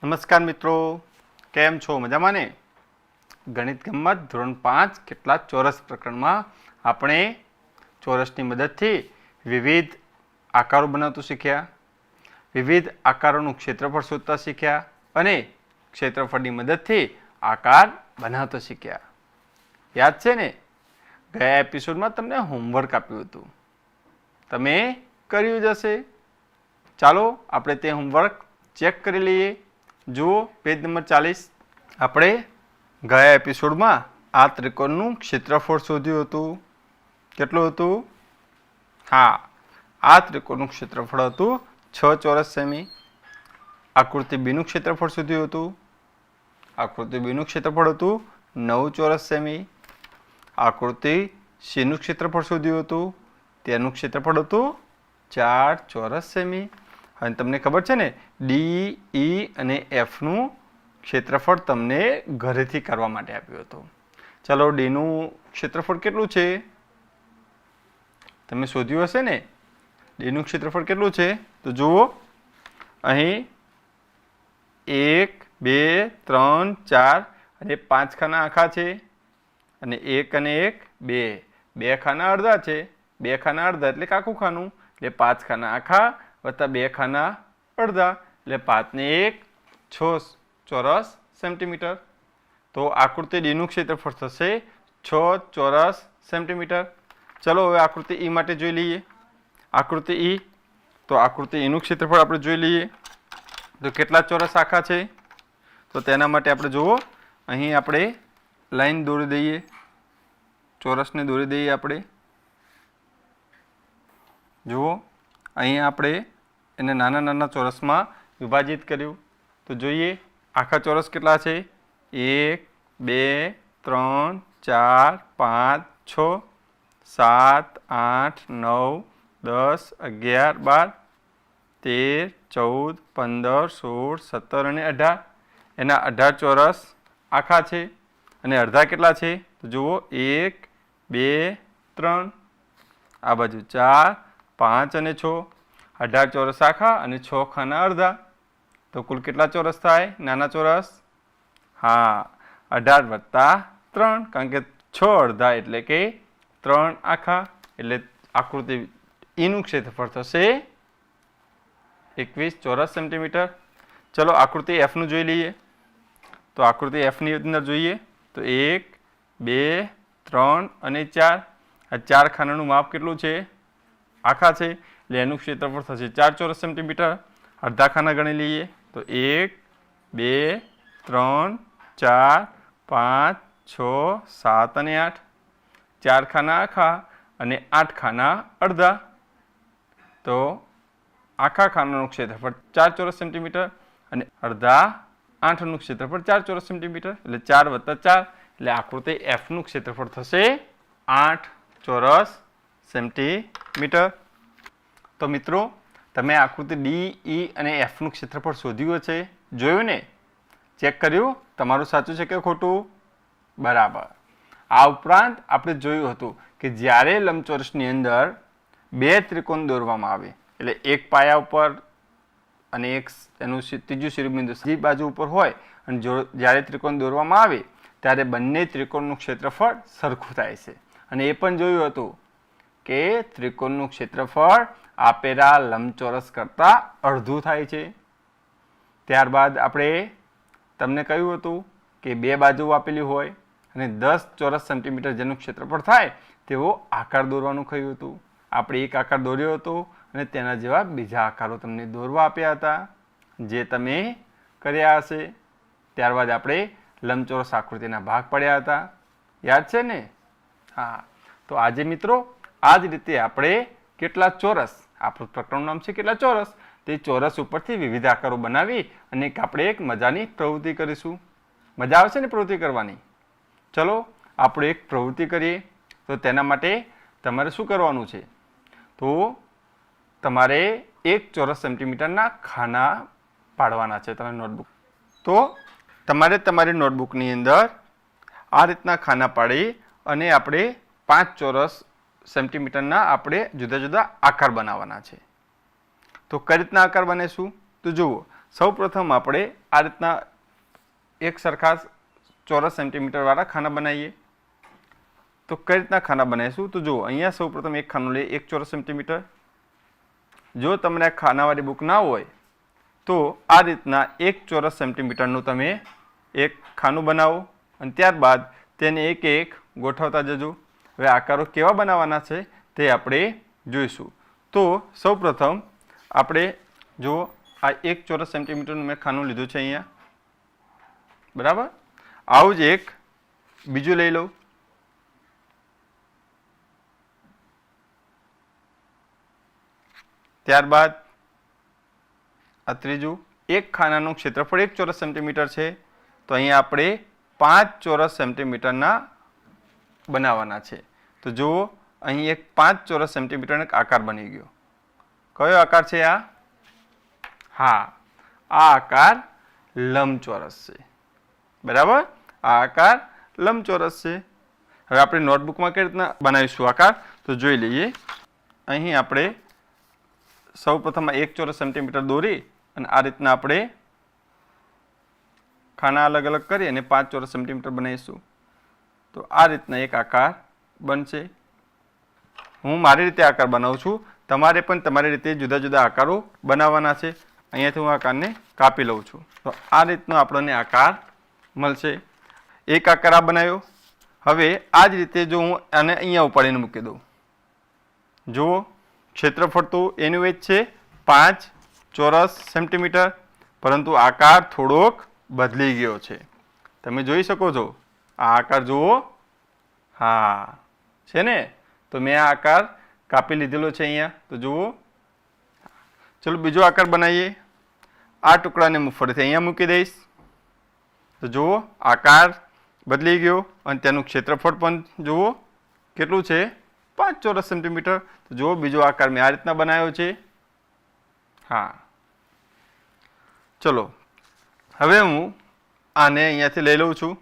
નમસ્કાર મિત્રો, કેમ છો? મજામાં ને? ગણિત ગમ્મત ધોરણ 5 કેટલાક ચોરસ પ્રકરણમાં આપણે ચોરસની મદદથી વિવિધ આકારો બનાવતું શીખ્યા, વિવિધ આકારોનું ક્ષેત્રફળ શોધતા શીખ્યા અને ક્ષેત્રફળની મદદથી આકાર બનાવતા શીખ્યા. યાદ છે ને? ગયા એપિસોડમાં તમને હોમવર્ક આપ્યું હતું, તમે કર્યું જ હશે. ચાલો આપણે તે હોમવર્ક ચેક કરી લઈએ. જુઓ પેજ નંબર 40. આપણે ગયા એપિસોડમાં આ ત્રિકોણનું ક્ષેત્રફળ શોધ્યું હતું. કેટલું હતું? હા, આ ત્રિકોણનું ક્ષેત્રફળ હતું 6 ચોરસ સેમી. આકૃતિ બીનું ક્ષેત્રફળ શોધ્યું હતું. આકૃતિ બીનું ક્ષેત્રફળ હતું 9 ચોરસ સેમી. આકૃતિ સીનું ક્ષેત્રફળ શોધ્યું હતું. તેનું ક્ષેત્રફળ હતું 4 ચોરસ સેમી. અને તમને ખબર છે ને, ડી, ઈ અને એફનું ક્ષેત્રફળ તમને ઘરેથી કરવા માટે આપ્યું હતું. ચાલો, ડીનું ક્ષેત્રફળ કેટલું છે? તમે શોધ્યું હશે ને. ડીનું ક્ષેત્રફળ કેટલું છે? તો જુઓ, અહીં 1, 2, 3, 4 અને 5 ખાના આખા છે અને 1 અને 1 2. 2 ખાના અડધા છે. 2 ખાના અડધા એટલે આખું ખાનું, એટલે 5 ખાના આખા વત્તા 2 ખાના અડધા એટલે 5 ને 1 6 ચોરસ સેન્ટીમીટર. તો આકૃતિ ડીનું ક્ષેત્રફળ થશે 6 ચોરસ સેન્ટીમીટર. ચલો હવે આકૃતિ ઈ માટે જોઈ લઈએ. આકૃતિ ઈ, તો આકૃતિ ઈનું ક્ષેત્રફળ આપણે જોઈ લઈએ. તો કેટલા ચોરસ આખા છે? તો તેના માટે આપણે જુઓ, અહીં આપણે લાઈન દોરી દઈએ, ચોરસને દોરી દઈએ. આપણે જુઓ, અહીંયા આપણે એને નાના નાના ચોરસમાં વિભાજિત કર્યું. તો જોઈએ આખા ચોરસ કેટલા છે? 1, 2, 3, 4, 5, 6, 7, 8, 9, 10, 11, 12, 13, 14, 15, 16, 17 અને 18. એના 18 ચોરસ આખા છે. અને અડધા કેટલા છે? તો જુઓ, 1, 2, 3, આ બાજુ 4, 5 અને 6. 18 ચોરસ આખા અને 6 ખાના અડધા. તો કુલ કેટલા ચોરસ થાય? નાના ચોરસ? હા, 18 વત્તા 3, કારણ કે 6 અડધા એટલે કે 3 આખા. એટલે આકૃતિ ઈનું ક્ષેત્રફળ થશે 21 ચોરસ સેન્ટીમીટર. ચલો આકૃતિ એફનું જોઈ લઈએ. તો આકૃતિ એફની અંદર જોઈએ તો 1, 2, 3 અને 4. આ 4 ખાનાનું માપ કેટલું છે? આખા છે, એટલે એનું ક્ષેત્રફળ થશે 4 ચોરસ સેન્ટીમીટર. અડધા ખાના ગણી લઈએ તો 1, 2, 3, 4, 5, 6, 7 અને 8. 4 ખાના આખા અને 8 ખાના અડધા. તો આખા ખાનાનું ક્ષેત્રફળ 4 ચોરસ સેન્ટીમીટર અને અડધા 8નું ક્ષેત્રફળ 4 ચોરસ સેન્ટીમીટર. એટલે 4 વત્તા 4 એટલે આકૃતિ એફનું ક્ષેત્રફળ થશે 8 ચોરસ સેન્ટીમીટર. તો મિત્રો, તમે આકૃતિ ડી, ઈ અને એફનું ક્ષેત્રફળ શોધ્યું છે, જોયું ને? ચેક કર્યું તમારું સાચું છે કે ખોટું? બરાબર. આ ઉપરાંત આપણે જોયું હતું કે જ્યારે લંબચોરસની અંદર બે ત્રિકોણ દોરવામાં આવે, એટલે એક પાયા ઉપર અને એક એનું ત્રીજું શિરોબિંદુ સીધી બાજુ ઉપર હોય, અને જ્યારે ત્રિકોણ દોરવામાં આવે ત્યારે બંને ત્રિકોણનું ક્ષેત્રફળ સરખું થાય છે. અને એ પણ જોયું હતું કે ત્રિકોણનું ક્ષેત્રફળ આપેલા લંબચોરસ કરતાં અડધું થાય છે. ત્યારબાદ આપણે તમને કહ્યું હતું કે બે બાજુ આપેલી હોય અને 10 ચોરસ સેન્ટીમીટર જેનું ક્ષેત્રફળ થાય તેવો આકાર દોરવાનું કહ્યું હતું. આપણે એક આકાર દોર્યો હતો અને તેના જેવા બીજા આકારો તમને દોરવા આપ્યા હતા, જે તમે કર્યા હશે. ત્યારબાદ આપણે લંબચોરસ આકૃતિના ભાગ પડ્યા હતા. યાદ છે ને? હા. તો આજે મિત્રો આ જ રીતે આપણે કેટલા ચોરસ, આપણું પ્રકરણનું નામ છે કેટલા ચોરસ, તે ચોરસ ઉપરથી વિવિધ આકારો બનાવી અને આપણે એક મજાની પ્રવૃત્તિ કરીશું. મજા આવશે ને પ્રવૃત્તિ કરવાની? ચલો આપણે એક પ્રવૃત્તિ કરીએ. તો તેના માટે તમારે શું કરવાનું છે? તો તમારે 1 ચોરસ સેન્ટીમીટરના ખાના પાડવાના છે તમારી નોટબુક. તો તમારે તમારી નોટબુકની અંદર આ રીતના ખાના પાડી અને આપણે 5 ચોરસ સેન્ટીમીટરના આપણે જુદા જુદા આકાર બનાવવાના છે. તો કઈ રીતના આકાર બનેશું? તો જુઓ, સૌપ્રથમ આપણે આ રીતના એક સરખા ચોરસ સેન્ટીમીટરવાળા ખાના બનાવીએ. તો કઈ રીતના ખાના બનાવીશું? તો જુઓ, અહીંયા સૌપ્રથમ એક ખાનું લઈએ 1 ચોરસ સેન્ટીમીટર. જો તમને આ ખાનાવાળી બુક ના હોય તો આ રીતના 1 ચોરસ સેન્ટીમીટરનું તમે એક ખાનું બનાવો અને ત્યારબાદ તેને એક એક ગોઠવતા જજો. હવે આકારો કેવા બનાવવાના છે તે આપણે જોઈશું. તો સૌપ્રથમ આપણે જો આ 1 ચોરસ સેન્ટીમીટરનું મેં ખાનું લીધું છે અહીંયા, બરાબર. આવું જ એક બીજું લઈ લઉં. ત્યારબાદ આ ત્રીજું. એક ખાનાનું ક્ષેત્રફળ 1 ચોરસ સેન્ટીમીટર છે, તો અહીંયા આપણે 5 ચોરસ સેન્ટીમીટરના બનાવવાના છે. તો જુઓ, અહીં એક 5 ચોરસ સેન્ટીમીટરનો એક આકાર બની ગયો. કયો આકાર છે આ? હા, આ આકાર લંબચોરસ છે, બરાબર. આ આકાર લંબચોરસ છે. હવે આપણે નોટબુકમાં કઈ રીતના બનાવીશું આકાર તો જોઈ લઈએ. અહીં આપણે સૌપ્રથમ 1 ચોરસ સેન્ટીમીટર દોરી અને આ રીતના આપણે ખાના અલગ અલગ કરી અને 5 ચોરસ સેન્ટીમીટર બનાવીશું. તો આ રીતના એક આકાર બનશે. હું મારી રીતે આકાર બનાવું છું, તમારે પણ તમારી રીતે જુદા જુદા આકારો બનાવવાના છે. અહીંયાથી હું આકારને કાપી લઉં છું. તો આ રીતનો આપણને આકાર મળશે. એક આકાર આ બનાવ્યો. હવે આ જ રીતે જો હું આને અહીંયા ઉપાડીને મૂકી દઉં, જુઓ, ક્ષેત્રફળ તો એનું એ જ છે 5 ચોરસ સેન્ટીમીટર, પરંતુ આકાર થોડોક બદલી ગયો છે. તમે જોઈ શકો છો આ આકાર જુઓ. હા, છે ને. તો મેં આ આકાર કાપી લીધેલો છે અહીંયા. તો જુઓ, ચલો બીજો આકાર બનાવીએ. આ ટુકડાને હું ફરીથી અહીંયા મૂકી દઈશ. તો જુઓ, આકાર બદલી ગયો અને તેનું ક્ષેત્રફળ પણ જુઓ કેટલું છે, 5 ચોરસ સેન્ટીમીટર. તો જુઓ, બીજો આકાર મેં આ રીતના બનાવ્યો છે. હા, ચલો હવે હું આને અહીંયાથી લઈ લઉં છું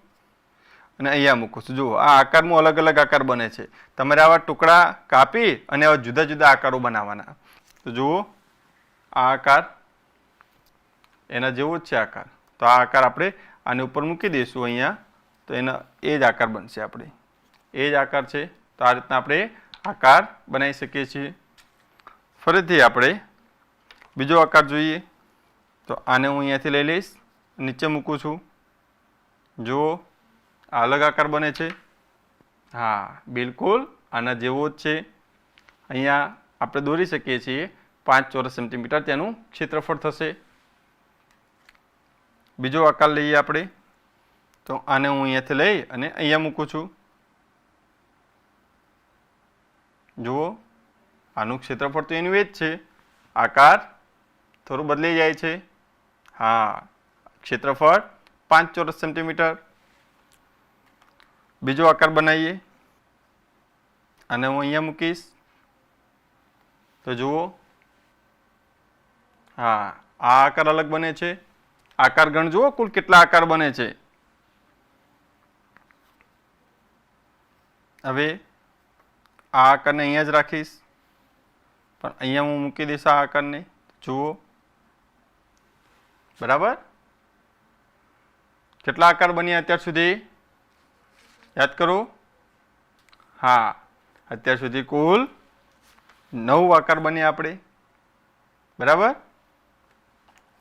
અને અહીંયા મૂકું છું. જુઓ, આ આકારમાં અલગ અલગ આકાર બને છે. તમારે આવા ટુકડા કાપી અને આવા જુદા જુદા આકારો બનાવવાના. તો જુઓ, આ આકાર એના જેવો જ છે આકાર. તો આ આકાર આપણે આની ઉપર મૂકી દઈશું અહીંયા, તો એના એ જ આકાર બનશે. આપણે એ જ આકાર છે. તો આ રીતના આપણે આકાર બનાવી શકીએ છીએ. ફરીથી આપણે બીજો આકાર જોઈએ. તો આને હું અહીંયાથી લઈ લઈશ, નીચે મૂકું છું. જુઓ, આ અલગ આકાર બને છે. હા, બિલકુલ આના જેવો જ છે. અહીંયા આપણે દોરી શકીએ છીએ 5 ચોરસ સેન્ટીમીટર તેનું ક્ષેત્રફળ થશે. બીજો આકાર લઈએ આપણે. તો આને હું અહીંયાથી લઈ અને અહીંયા મૂકું છું. જુઓ, આનું ક્ષેત્રફળ તો એનું એ જ છે. આકાર થોડું બદલાઈ જાય છે. હા, ક્ષેત્રફળ 5 ચોરસ સેન્ટીમીટર. બીજો આકાર બનાવીએ. આને હું અહીંયા મૂકીશ. તો જુઓ, હા, આ આકાર અલગ બને છે. આકાર ગણ જુઓ કુલ કેટલા આકાર બને છે. હવે આ આકારને અહીંયા જ રાખીશ, પણ અહીંયા હું મૂકી દઈશ આ આકારને. જુઓ, બરાબર. કેટલા આકાર બન્યા અત્યાર સુધી? યાદ કરો. હા, અત્યાર સુધી કુલ 9 આકાર બન્યા આપણે, બરાબર.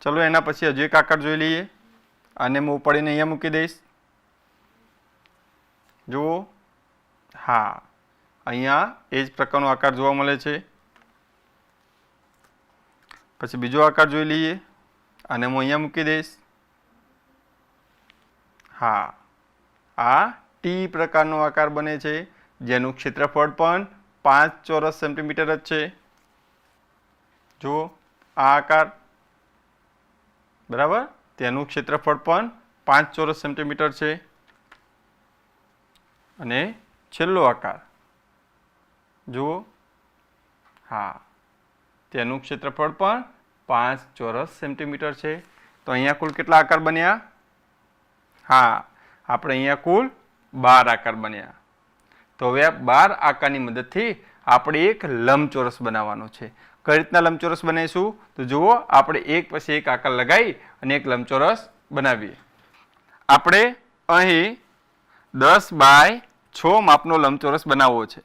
ચલો એના પછી હજુ એક આકાર જોઈ લઈએ. આને હું ઉપાડીને અહીંયા મૂકી દઈશ. જુઓ, હા, અહીંયા એ જ પ્રકારનો આકાર જોવા મળે છે. પછી બીજો આકાર જોઈ લઈએ. આને હું અહીંયા મૂકી દઈશ. હા, આ ટી પ્રકારનો આકાર બને છે, જેનું ક્ષેત્રફળ પણ 5 ચોરસ સેન્ટીમીટર જ છે. જુઓ, આ આકાર, બરાબર. તેનું ક્ષેત્રફળ પણ 5 ચોરસ સેન્ટીમીટર છે. અને છેલ્લો આકાર જુઓ, હા, તેનું ક્ષેત્રફળ પણ 5 ચોરસ સેન્ટીમીટર છે. તો અહીંયા કુલ કેટલા આકાર બન્યા? હા, આપણે અહીંયા કુલ 12 આકાર બન્યા. તો હવે આ 12 આકારની મદદથી આપણે એક લંબચોરસ બનાવવાનો છે. કઈ રીતના લંબચોરસ બનાવીશું તો જુઓ, આપણે એક પછી એક આકાર લગાવી અને એક લંબચોરસ બનાવીએ. આપણે અહીં 10 બાય 6 માપનો લંબચોરસ બનાવવો છે.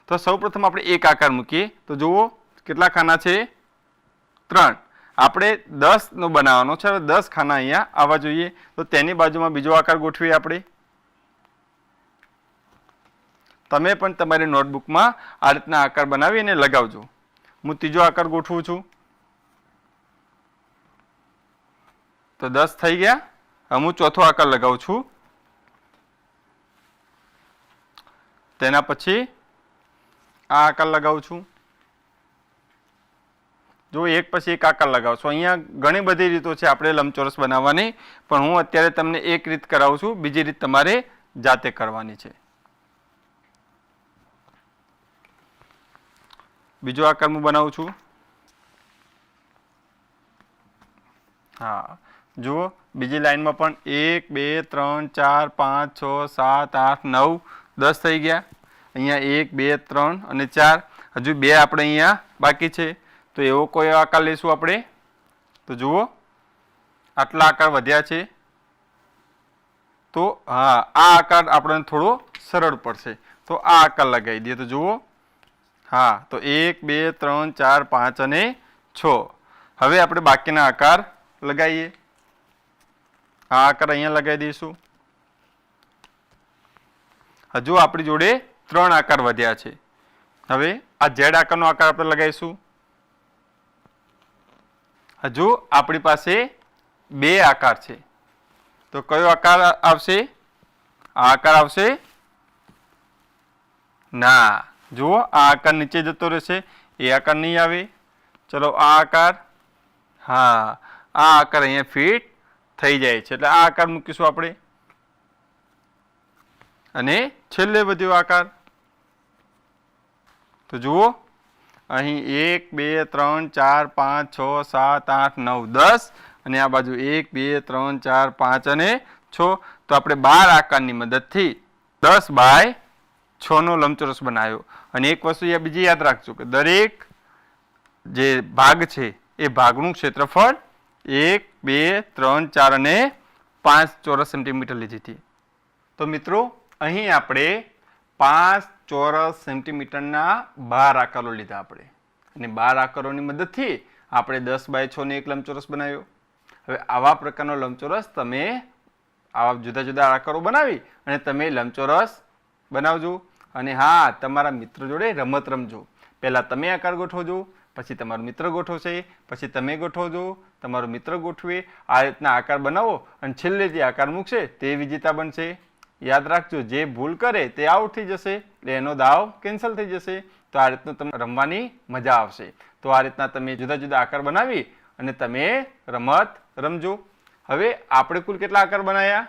તો સૌપ્રથમ આપણે એક આકાર મૂકીએ. તો જુઓ કેટલા ખાના છે? 3. આપણે 10 નો બનાવવાનો છે. 10 ખાના અહીંયા આવવા જોઈએ. તો તેની બાજુમાં બીજો આકાર ગોઠવીએ આપણે. તમે પણ તમારી નોટબુકમાં આ રીતના આકાર બનાવી અને લગાવજો. હું ત્રીજો આકાર ગોઠવું છું. તો 10 થઈ ગયા. હવે હું ચોથો આકાર લગાવું છું. તેના પછી આ આકાર લગાવું છું. જો એક પછી એક આકાર લગાવશો. અહીંયા ઘણી બધી રીતો છે આપણે લંબચોરસ બનાવવાની, પણ હું અત્યારે તમને એક રીત કરાવું છું. બીજી રીત તમારે જાતે કરવાની છે. બીજો આકાર હું બનાવું છું. હા, જુઓ બીજી લાઈનમાં પણ 1 2 3 4 5 6 7 8 9 10 થઈ ગયા. અહીંયા 1 2 3 અને 4. હજુ 2 આપણે અહીંયા બાકી છે. તો એવો કોઈ આકાર લઈશું આપણે. તો જુઓ આટલા આકાર વધ્યા છે. તો હા, આ આકાર આપણને થોડો સરળ પડશે. તો આ આકાર લગાવી દઈએ. તો જુઓ, હા, તો 1 2 3 4 5 અને 6. હવે આપણે બાકીના આકાર લગાવીએ. આ આકાર અહીંયા લગાવી દઈશું. હજુ આપણી જોડે 3 આકાર વધ્યા છે. હવે આ ઝેડ આકારનો આકાર આપણે લગાવીશું. હજુ આપણી પાસે 2 આકાર છે. તો કયો આકાર આવશે? આ આકાર આવશે? ના, જુઓ આ આકાર નીચે જતો રહેશે. એ આકાર નહીં આવે. ચલો આ આકાર, હા, આ આકાર અહીંયા ફિટ થઈ જાય છે. એટલે આ આકાર મૂકીશું આપણે. અને છેલ્લે વધ્યો આકાર. તો જુઓ અહીં 1 2 3 4 5 6 7 8 9 10 અને આ બાજુ 1 2 3 4 5 અને 6. તો આપણે 12 આકારની મદદથી 10 બાય 6 નો લંબચોરસ બનાવ્યો. અને એક વસ્તુ અહીંયા બીજી યાદ રાખજો કે દરેક જે ભાગ છે એ ભાગનું ક્ષેત્રફળ 1 2 3 4 અને 5 ચોરસ સેન્ટીમીટર લીધી હતી. તો મિત્રો અહીં આપણે 5 ચોરસ સેન્ટીમીટરના 12 આકારો લીધા આપણે. અને 12 આકારોની મદદથી આપણે 10 બાય 6 ને એક લંબચોરસ બનાવ્યો. હવે આવા પ્રકારનો લંબચોરસ તમે આવા જુદા જુદા આકારો બનાવી અને તમે લંબચોરસ બનાવજો. અને હા, તમારા મિત્ર જોડે રમત રમજો. પહેલા તમે આકાર ગોઠવજો, પછી તમારો મિત્ર ગોઠવશે, પછી તમે ગોઠવજો, તમારો મિત્ર ગોઠવે. આ રીતના આકાર બનાવો અને છેલ્લે જે આકાર મૂકશે તે વિજેતા બનશે. યાદ રાખજો, જે ભૂલ કરે તે આઉટ થઈ જશે, એટલે એનો દાવ કેન્સલ થઈ જશે. તો આ રીતનું તમને રમવાની મજા આવશે. તો આ રીતના તમે જુદા જુદા આકાર બનાવી અને તમે રમત રમજો. હવે આપણે કુલ કેટલા આકાર બનાવ્યા?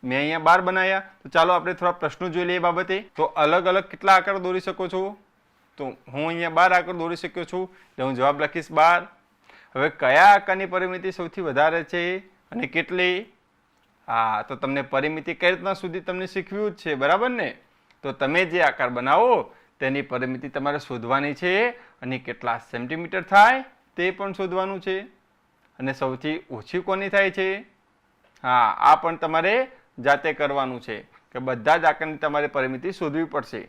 મેં અહીંયા 12 બનાવ્યા. તો ચાલો આપણે થોડા પ્રશ્નો જોઈ લઈએ બાબતે. તો અલગ અલગ કેટલા આકાર દોરી શકો છો? તો હું અહીંયા 12 આકાર દોરી શક્યો છું, એટલે હું જવાબ લખીશ 12. હવે કયા આકારની પરિમિતિ સૌથી વધારે છે અને કેટલી? હા, તો તમને પરિમિતિ કઈ રીતના સુધી તમને શીખવ્યું જ છે, બરાબર ને? તો તમે જે આકાર બનાવો તેની પરિમિતિ તમારે શોધવાની છે અને કેટલા સેન્ટીમીટર થાય તે પણ શોધવાનું છે. અને સૌથી ઓછી કોની થાય છે? હા, આ પણ તમારે જાતે કરવાનું છે કે બધા જ આકારની તમારે પરિમિતિ શોધવી પડશે.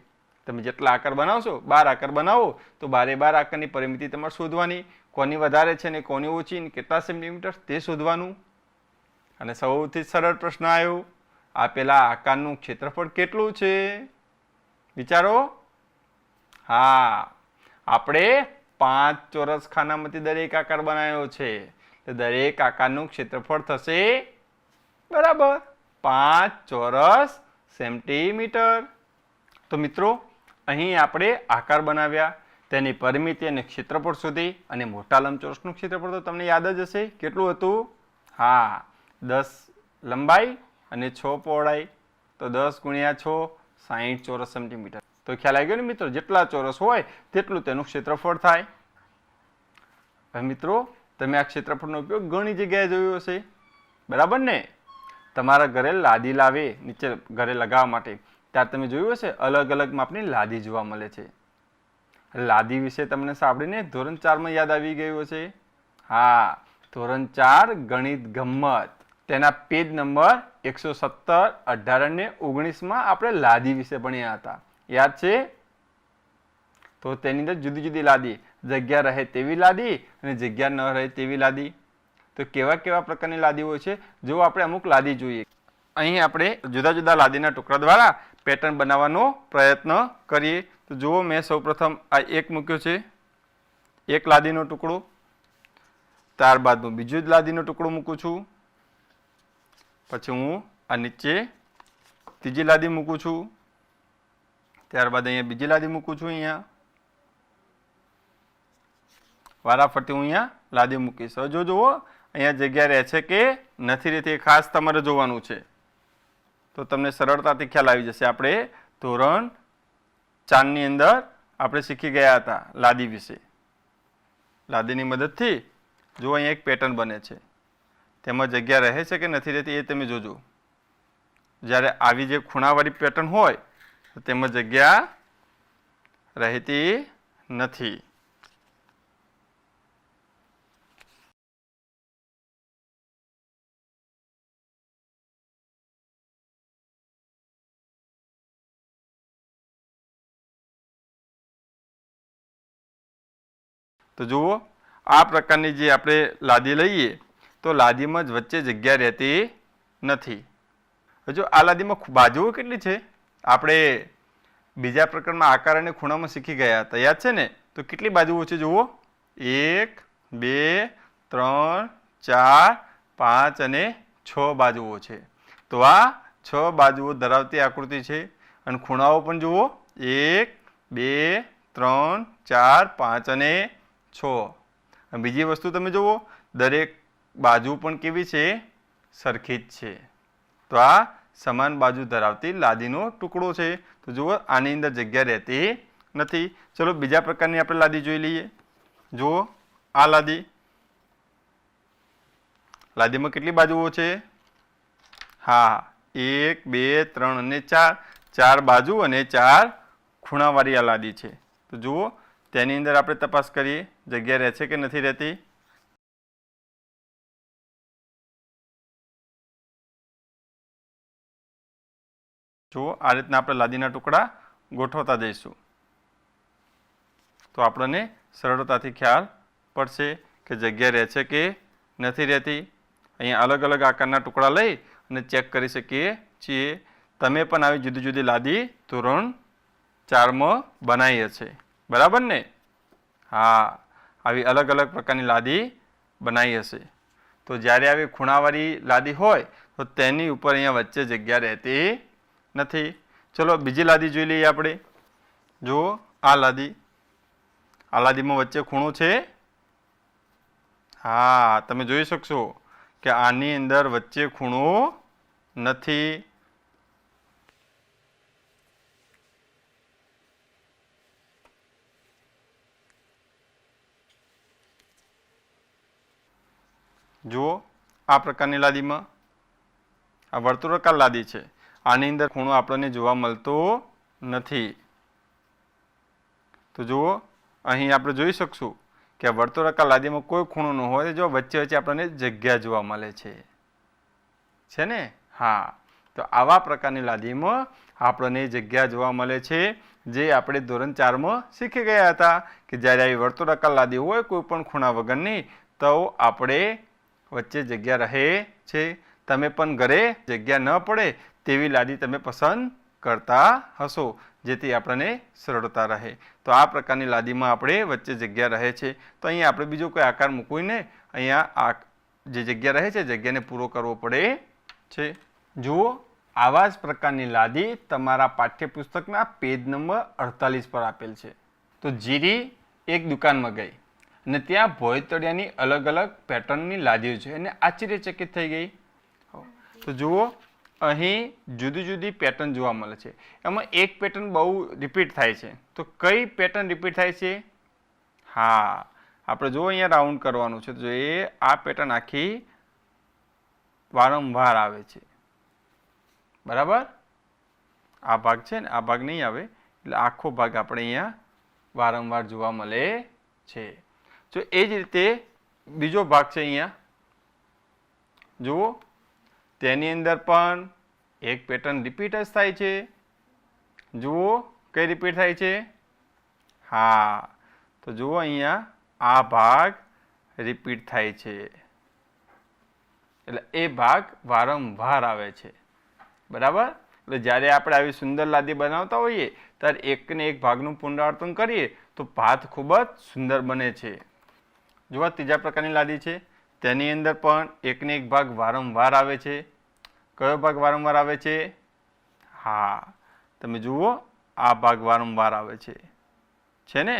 તમે જેટલા આકાર બનાવશો, 12 આકાર બનાવો, તો 12 આકારની પરિમિતિ તમારે શોધવાની. કોની વધારે છે ને કોની ઓછી ને કેટલા સેન્ટીમીટર તે શોધવાનું. અને સૌથી સરળ પ્રશ્ન આવ્યો, આપેલા આકારનું ક્ષેત્રફળ કેટલું છે? વિચારો. હા, આપણે 5 ચોરસ ખાનામાંથી દરેક આકાર બનાવ્યો છે. તો દરેક આકારનું ક્ષેત્રફળ થશે બરાબર 5 ચોરસ સેન્ટીમીટર. તો મિત્રો અહીં આપણે આકાર બનાવ્યા, તેની પરિમિતિ અને ક્ષેત્રફળ શોધી. અને મોટા લંબચોરસનું ક્ષેત્રફળ તો તમને યાદ જ હશે, કેટલું હતું? હા, 10 લંબાઈ અને 6 પહોળાઈ. તો 10 ગુણ્યા 6 60 ચોરસ સેન્ટીમીટર. તો ખ્યાલ આવી ગયો ને મિત્રો? જેટલા ચોરસ હોય તેટલું તેનું ક્ષેત્રફળ થાય. હવે મિત્રો તમે આ ક્ષેત્રફળનો ઉપયોગ ઘણી જગ્યાએ જોયો હશે, બરાબર ને? તમારા ઘરે લાદી લાવે નીચે ઘરે લગાવવા માટે, ત્યારે તમે જોયું હશે અલગ અલગ માપની લાદી જોવા મળે છે. લાદી વિશે તમને સાંભળીને ધોરણ 4 માં યાદ આવી ગયું હશે. હા, ધોરણ 4 ગણિત ગમ્મત તેના પેજ નંબર 117, 18 અને 19 માં આપણે લાદી વિશે ભણ્યા હતા. યાદ છે? તો તેની અંદર જુદી જુદી લાદી, જગ્યા રહે તેવી લાદી અને જગ્યા ન રહે તેવી લાદી. તો કેવા કેવા પ્રકારની લાદી હોય છે, જો આપણે અમુક લાદી જોઈએ. અહીં આપણે જુદા જુદા લાદીના ટુકડા દ્વારા પેટર્ન બનાવવાનો પ્રયત્ન કરીએ. તો જુઓ, મેં સૌપ્રથમ આ એક મૂક્યો છે, એક લાદીનો ટુકડો. ત્યારબાદ હું બીજો જ લાદીનો ટુકડો મૂકું છું. પછી હું આ નીચે ત્રીજી લાદી મૂકું છું. ત્યારબાદ અહીંયા બીજી લાદી મૂકું છું. અહીંયા વારાફરતી હું અહીંયા લાદી મૂકીશ. હવે જો જુઓ, અહીંયા જગ્યા રહે છે કે નથી રહેતી, ખાસ તમારે જોવાનું છે. તો તમને સરળતાથી ખ્યાલ આવી જશે. આપણે ધોરણ 4 ની અંદર આપણે શીખી ગયા હતા લાદી વિશે. લાદીની મદદથી જો અહીંયા એક પેટર્ન બને છે, તેમાં જગ્યા રહે છે કે નથી રહેતી એ તમે જોજો. જ્યારે આવી જે ખૂણાવાળી પેટર્ન હોય તો તેમાં જગ્યા રહેતી નથી. તો જુઓ, આ પ્રકારની જે આપણે લાદી લઈએ તો લાદીમાં જ વચ્ચે જગ્યા રહેતી નથી. જો આ લાદીમાં બાજુઓ કેટલી છે, આપણે બીજા પ્રકારમાં આકાર અને ખૂણામાં શીખી ગયા હતા, યાદ છે ને? તો કેટલી બાજુઓ છે જુઓ, 1, 2, 3, 4, 5 અને 6 બાજુઓ છે. તો આ 6 બાજુઓ ધરાવતી આકૃતિ છે. અને ખૂણાઓ પણ જુઓ, 1, 2, 3, 4, 5 અને 6. બીજી વસ્તુ તમે જુઓ, દરેક બાજુ પણ કેવી છે? સરખી જ છે. તો આ સમાન બાજુ ધરાવતી લાદીનો ટુકડો છે. તો જુઓ, આની અંદર જગ્યા રહેતી નથી. ચલો બીજા પ્રકારની આપણે લાદી જોઈ લઈએ. જુઓ, આ લાદી, લાદીમાં કેટલી બાજુઓ છે? હા, 1, 2, 3 અને 4. 4 બાજુ અને 4 ખૂણાવાળી આ લાદી છે. તો જુઓ, તેની અંદર આપણે તપાસ કરીએ, જગ્યા રહે છે કે નથી રહેતી. જુઓ, આ રીતના આપણે લાદીના ટુકડા ગોઠવતા જઈશું તો આપણને સરળતાથી ખ્યાલ પડશે કે જગ્યા રહે છે કે નથી રહેતી. અહીંયા અલગ અલગ આકારના ટુકડા લઈ અને ચેક કરી શકીએ છીએ. તમે પણ આવી જુદી જુદી લાદી ધોરણ 4 માં બનાવી હશે, બરાબર ને? હા, આવી અલગ અલગ પ્રકારની લાદી બનાવી હશે. તો જ્યારે આવી ખૂણાવાળી લાદી હોય તો તેની ઉપર અહીંયા વચ્ચે જગ્યા રહેતી નથી. ચલો બીજી લાદી જોઈ લઈએ આપણે. જુઓ, આ લાદી, આ લાદીમાં વચ્ચે ખૂણો છે. હા, તમે જોઈ શકશો કે આની અંદર વચ્ચે ખૂણો નથી. જુઓ, આ પ્રકારની લાદીમાં આ વર્તુળાકાર લાદી છે. આની અંદર ખૂણો આપણને જોવા મળતો નથી. તો જુઓ, અહીં આપણે જોઈ શકશું કે વર્તુળાકાર લાદીમાં કોઈ ખૂણો ન હોય, જો વચ્ચે વચ્ચે આપણને જગ્યા જોવા મળે છે ને? હા, તો આવા પ્રકારની લાદીમાં આપણને જગ્યા જોવા મળે છે, જે આપણે ધોરણ 4 માં શીખી ગયા હતા કે જ્યારે આવી વર્તુળાકાર લાદી હોય કોઈ પણ ખૂણા વગરની, તો આપણે વચ્ચે જગ્યા રહે છે. તમે પણ ઘરે જગ્યા ન પડે તેવી લાદી તમે પસંદ કરતા હશો, જેથી આપણને સરળતા રહે. તો આ પ્રકારની લાદીમાં આપણે વચ્ચે જગ્યા રહે છે. તો અહીંયા આપણે બીજો કોઈ આકાર મૂકીને અહીંયા આ જે જગ્યા રહે છે જગ્યાને પૂરો કરવો પડે છે. જુઓ, આવા જ પ્રકારની લાદી તમારા પાઠ્યપુસ્તકના પેજ નંબર 48 પર આપેલ છે. તો જીરી એક દુકાનમાં ગઈ અને ત્યાં ભોયતળિયાની અલગ અલગ પેટર્નની લાદીઓ છે અને આશ્ચર્યચકિત થઈ ગઈ. તો જુઓ, અહીં જુદી જુદી પેટર્ન જોવા મળે છે. એમાં એક પેટર્ન બહુ રિપીટ થાય છે. તો કઈ પેટર્ન રિપીટ થાય છે? હા, આપણે જો અહીંયા રાઉન્ડ કરવાનું છે તો એ આ પેટર્ન આખી વારંવાર આવે છે, બરાબર? આ ભાગ છે ને, આ ભાગ નહીં આવે, એટલે આખો ભાગ આપણે અહીંયા વારંવાર જોવા મળે છે. જો એ જ રીતે બીજો ભાગ છે અહીંયા જુઓ, તેની અંદર પણ એક પેટર્ન રિપીટ જ થાય છે. જુઓ કઈ રિપીટ થાય છે? હા, તો જુઓ અહીંયા આ ભાગ રિપીટ થાય છે, એટલે એ ભાગ વારંવાર આવે છે. બરાબર? એટલે જ્યારે આપણે આવી સુંદર લાદી બનાવતા હોઈએ ત્યારે એકને એક ભાગનું પુનરાવર્તન કરીએ તો ભાત ખૂબ જ સુંદર બને છે. જુઓ ત્રીજા પ્રકારની લાદી છે, તેની અંદર પણ એકને એક ભાગ વારંવાર આવે છે. કયો ભાગ વારંવાર આવે છે? હા, તમે જુઓ આ ભાગ વારંવાર આવે છે ને?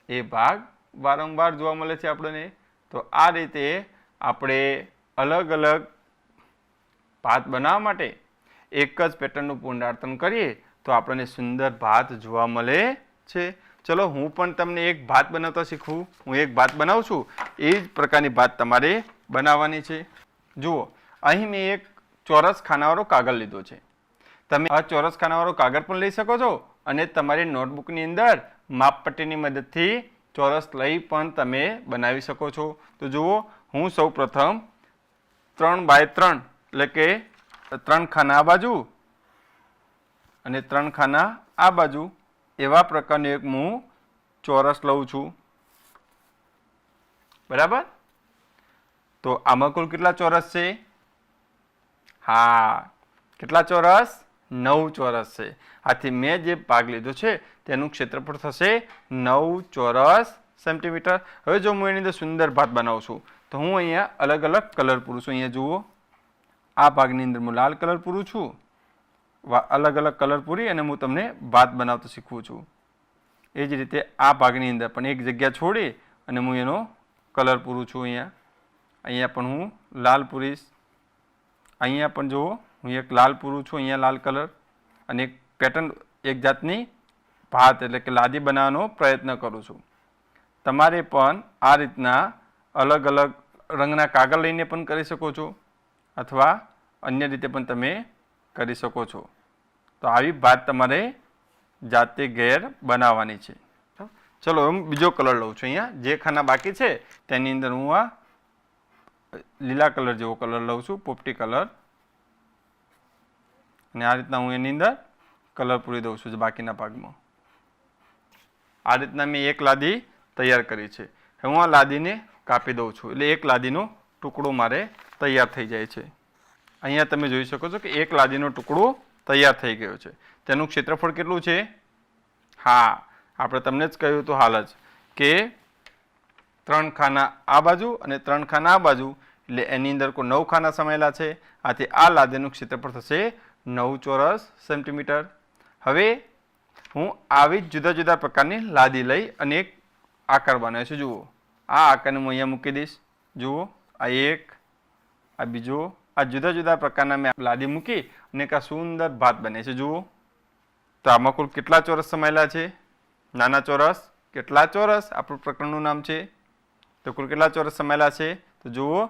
એ ભાગ વારંવાર જોવા મળે છે આપણને. તો આ રીતે આપણે અલગ અલગ ભાત બનાવવા માટે એક જ પેટર્નનું પુનરાવર્તન કરીએ તો આપણને સુંદર ભાત જોવા મળે છે. ચલો હું પણ તમને એક ભાત બનાવતા શીખવું. હું એક ભાત બનાવું છું, એ જ પ્રકારની ભાત તમારે બનાવવાની છે. જુઓ અહીં મેં એક ચોરસ ખાનાવાળો કાગળ લીધો છે. તમે આ ચોરસ ખાનાવાળો કાગળ પણ લઈ શકો છો અને તમારી નોટબુકની અંદર માપપટ્ટીની મદદથી ચોરસ લઈ પણ તમે બનાવી શકો છો. તો જુઓ હું સૌ પ્રથમ 3x3 એટલે કે 3 ખાના આ બાજુ અને 3 ખાના આ બાજુ એવા પ્રકારનું એક હું ચોરસ લઉં છું. બરાબર? તો આમાં કુલ કેટલા ચોરસ છે? હા, કેટલા ચોરસ? 9 ચોરસ છે. આથી મેં જે ભાગ લીધો છે તેનું ક્ષેત્રફળ થશે 9 ચોરસ સેન્ટીમીટર. હવે જો હું એની અંદર સુંદર ભાત બનાવું છું તો હું અહીંયા અલગ અલગ કલર પૂરું છું. અહીંયા જુઓ આ ભાગની અંદર હું લાલ કલર પૂરું છું. અલગ અલગ કલર પૂરી અને હું તમને ભાત બનાવતો શીખવું છું. એ જ રીતે આ ભાગની અંદર પણ એક જગ્યા છોડી અને હું એનો કલર પૂરું છું. અહીંયા પણ હું લાલ પૂરીશ. અહીંયા પણ જુઓ હું એક લાલ પૂરું છું, અહીંયા લાલ કલર, અને એક પેટર્ન એક જાતની ભાત એટલે કે લાદી બનાવવાનો પ્રયત્ન કરું છું. તમારે પણ આ રીતના અલગ અલગ રંગના કાગળ લઈને પણ કરી શકો છો અથવા અન્ય રીતે પણ તમે કરી શકો છો. તો આવી ભાત તમારે જાતે ઘેર બનાવવાની છે. ચલો હું બીજો કલર લઉં છું. અહીંયા જે ખાના બાકી છે તેની અંદર હું આ લીલા કલર જેવો કલર લઉં છું, પોપટી કલર, અને આ રીતના હું એની અંદર કલર પૂરી દઉં છું બાકીના ભાગમાં. આ રીતના મેં એક લાદી તૈયાર કરી છે. હું આ લાદીને કાપી દઉં છું એટલે એક લાદીનો ટુકડો મારે તૈયાર થઈ જાય છે. અહીંયા તમે જોઈ શકો છો કે એક લાદીનો ટુકડો તૈયાર થઈ ગયો છે. તેનું ક્ષેત્રફળ કેટલું છે? હા, આપણે તમને જ કહ્યું હતું હાલ જ કે 3 ખાના આ બાજુ અને 3 ખાના આ બાજુ એટલે એની અંદર કોઈ 9 ખાના સમાયેલા છે. આથી આ લાદીનું ક્ષેત્રફળ થશે 9 ચોરસ સેન્ટીમીટર. હવે હું આવી જ જુદા જુદા પ્રકારની લાદી લઈ અને એક આકાર બનાવ્યો છે. જુઓ આ આકારને હું અહીંયા મૂકી દઈશ. જુઓ આ એક, આ બીજો, આ જુદા જુદા પ્રકારના મેં લાદી મૂકી અને એક આ સુંદર ભાત બને છે. જુઓ તો આમાં કુલ કેટલા ચોરસ સમાયેલા છે? નાના ચોરસ. કેટલા ચોરસ આપણું પ્રકરણનું નામ છે. તો કુલ કેટલા ચોરસ સમાયેલા છે? તો જુઓ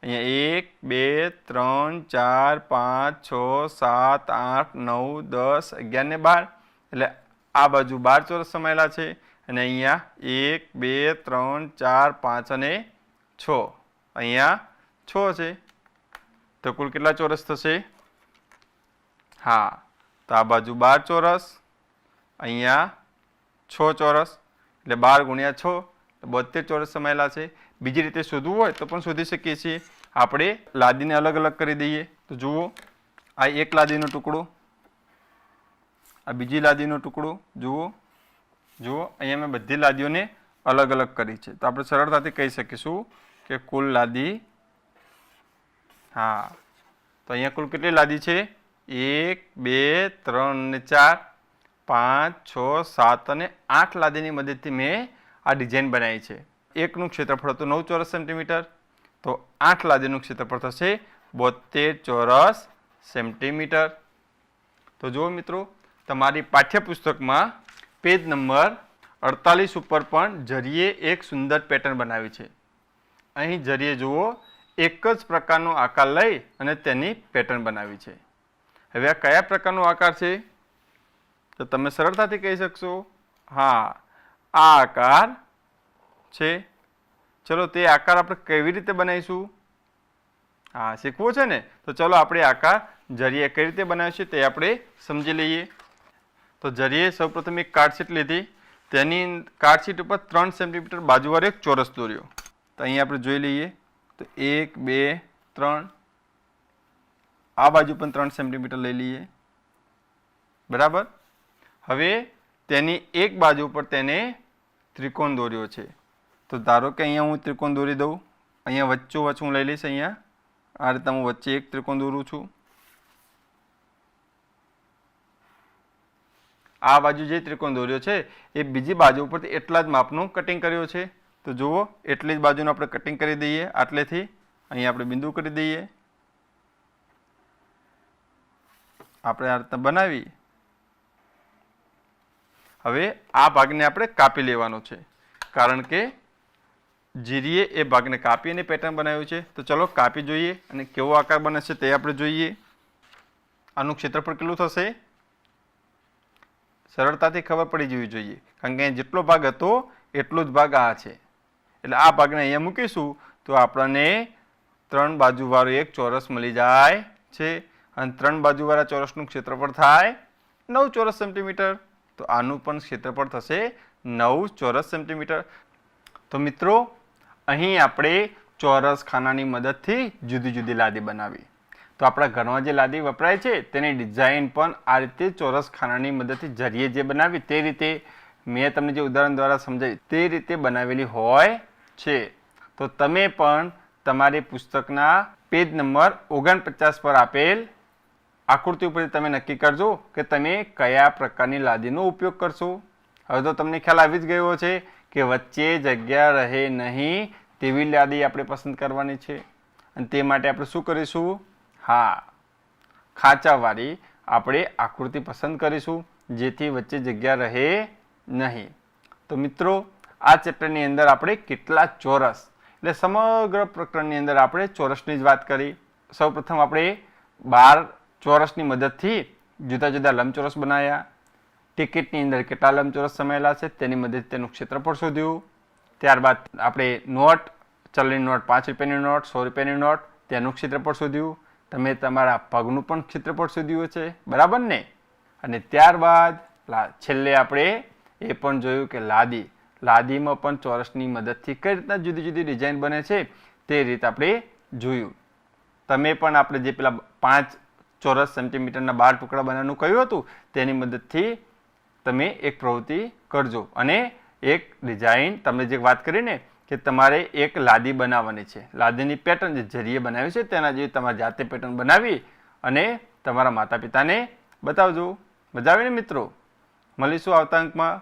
અહીંયા 1 2 3 4 5 6 7 8 9 10 11 ને 12 એટલે આ બાજુ 12 ચોરસ સમાયેલા છે અને અહીંયા 1 2 3 4 5 અને 6 અહીંયા 6 છે. તો કુલ કેટલા ચોરસ થશે? હા, તો આ બાજુ 12 ચોરસ, અહીંયા 6 ચોરસ એટલે 12 ગુણ્યા 6 72 ચોરસ સમાયેલા છે. બીજી રીતે શોધવું હોય તો પણ શોધી શકીએ છીએ. આપણે લાદીને અલગ અલગ કરી દઈએ. તો જુઓ આ એક લાદીનો ટુકડો, આ બીજી લાદીનો ટુકડો. જુઓ અહીંયા મેં બધી લાદીઓને અલગ અલગ કરી છે. તો આપણે સરળતાથી કહી શકીશું કે કુલ લાદી, હા, તો અહીંયા કુલ કેટલી લાદી છે? 1 2 3 અને 4 5 6 7 અને 8 લાદીની મદદથી મેં આ ડિઝાઇન બનાવી છે. એકનું ક્ષેત્રફળ હતું 9 ચોરસ સેન્ટીમીટર, તો 8 લાદીનું ક્ષેત્રફળ થશે 72 ચોરસ સેન્ટીમીટર. તો જુઓ મિત્રો, તમારી પાઠ્યપુસ્તકમાં પેજ નંબર 48 ઉપર પણ જરીએ એક સુંદર પેટર્ન બનાવી છે. અહીં જરીએ જુઓ એક જ પ્રકારનો આકાર લઈ અને તેની પેટર્ન બનાવી છે. હવે આ કયા પ્રકારનો આકાર છે? તો તમે સરળતાથી કહી શકશો હા, આ આકાર છે. ચલો તે આકાર આપણે કેવી રીતે બનાવીશું? હા, શીખવું છે ને? તો ચલો આપણે આકાર જરીએ કઈ રીતે બનાવીશું તે આપણે સમજી લઈએ. તો જરીએ સૌપ્રથમ એક કાર્ડશીટ લીધી, તેની કાર્ડશીટ ઉપર 3 સેન્ટીમીટર બાજુવાળો એક ચોરસ દોર્યો. તો અહીં આપણે જોઈ લઈએ તો 1 2 3, આ બાજુ પણ 3 સેન્ટીમીટર લઈ લઈએ. બરાબર. હવે તેની એક બાજુ પર તેને ત્રિકોણ દોર્યો છે. તો ધારો કે અહીંયા હું ત્રિકોણ દોરી દઉં. અહીંયા વચ્ચોવચ્ચ હું લઈ લઈશ. અહીંયા આ રીતે હું વચ્ચે એક ત્રિકોણ દોરું છું. આ બાજુ જે ત્રિકોણ દોર્યો છે એ બીજી બાજુ ઉપરથી એટલા જ માપનું કટિંગ કર્યો છે. તો જુઓ, એટલી જ બાજુનું આપણે કટિંગ કરી દઈએ. આટલેથી અહીં આપણે બિંદુ કરી દઈએ. આપણે આ રીતે બનાવી. હવે આ ભાગને આપણે કાપી લેવાનો છે, કારણ કે જીરીએ એ ભાગને કાપી અને પેટર્ન બનાવ્યું છે. તો ચલો કાપી જોઈએ અને કેવો આકાર બને છે તે આપણે જોઈએ. આનું ક્ષેત્રફળ કેટલું થશે? સરળતાથી ખબર પડી જવી જોઈએ, કારણ કે જેટલો ભાગ હતો એટલો જ ભાગ આ છે. એટલે આ ભાગને અહીંયા મૂકીશું તો આપણને 3 બાજુવાળો એક ચોરસ મળી જાય છે. અને 3 બાજુવાળા ચોરસનું ક્ષેત્રફળ થાય 9 ચોરસ સેન્ટીમીટર. તો આનું પણ ક્ષેત્રફળ થશે 9 ચોરસ સેન્ટીમીટર. તો મિત્રો, અહીં આપણે ચોરસ ખાનાની મદદથી જુદી જુદી લાદી બનાવી. તો આપણા ઘરમાં જે લાદી વપરાય છે તેની ડિઝાઇન પણ આ રીતે ચોરસ ખાનાની મદદથી જરીએ જે બનાવી તે રીતે મેં તમને જે ઉદાહરણ દ્વારા સમજાવી તે રીતે બનાવેલી હોય છે. તો તમે પણ તમારી પુસ્તકના પેજ નંબર 49 પર આપેલ આકૃતિ ઉપરથી તમે નક્કી કરજો કે તમે કયા પ્રકારની લાદીનો ઉપયોગ કરશો. હવે તો તમને ખ્યાલ આવી જ ગયો છે કે વચ્ચે જગ્યા રહે નહીં તેવી લાદી આપણે પસંદ કરવાની છે. અને તે માટે આપણે શું કરીશું? હા, ખાંચાવાળી આપણે આકૃતિ પસંદ કરીશું, જેથી વચ્ચે જગ્યા રહે નહીં. તો મિત્રો, આ ચેપ્ટરની અંદર આપણે કેટલા ચોરસ એટલે સમગ્ર પ્રકરણની અંદર આપણે ચોરસની જ વાત કરી. સૌપ્રથમ આપણે 12 ચોરસની મદદથી જુદા જુદા લંબચોરસ બનાવ્યા. ટિકિટની અંદર કેટલા લંબચોરસ સમાયેલા છે તેની મદદથી તેનું ક્ષેત્રફળ શોધ્યું. ત્યારબાદ આપણે નોટ, ચલણી નોટ, 5 રૂપિયાની નોટ, 100 રૂપિયાની નોટ, તેનું ક્ષેત્રફળ શોધ્યું. તમે તમારા પગનું પણ ક્ષેત્રફળ શોધ્યું છે, બરાબર ને? અને ત્યારબાદ છેલ્લે આપણે એ પણ જોયું કે લાદીમાં પણ ચોરસની મદદથી કઈ રીતના જુદી જુદી ડિઝાઇન બને છે તે રીતે આપણે જોયું. તમે પણ આપણે જે પેલા 5 ચોરસ સેન્ટીમીટરના 12 ટુકડા બનાવવાનું કહ્યું હતું તેની મદદથી તમે એક પ્રવૃત્તિ કરજો. અને એક ડિઝાઇન તમને જે વાત કરીને કે તમારે એક લાદી બનાવવાની છે. લાદીની પેટર્ન જે જરીએ બનાવી છે તેના જેવી તમારે જાતે પેટર્ન બનાવી અને તમારા માતા પિતાને બતાવજો. મજા આવે ને મિત્રો? મળીશું આવતા અંકમાં.